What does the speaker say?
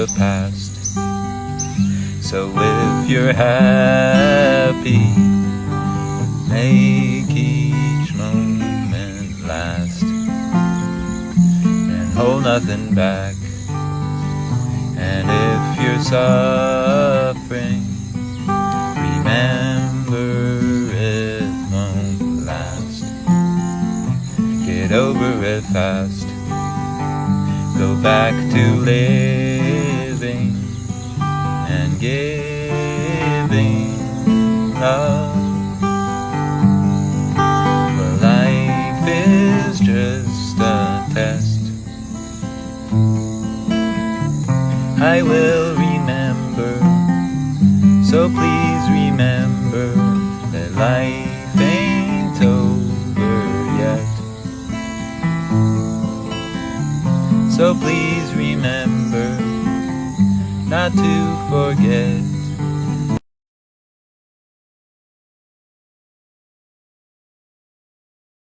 the past. So if you're happy, make each moment last, and hold nothing back. And if you're suffering, remember it won't last. Get over it fast. Go back to living and giving love. For life is just a test. I will remember, so please remember that life ain't over yet. So please remember not to forget.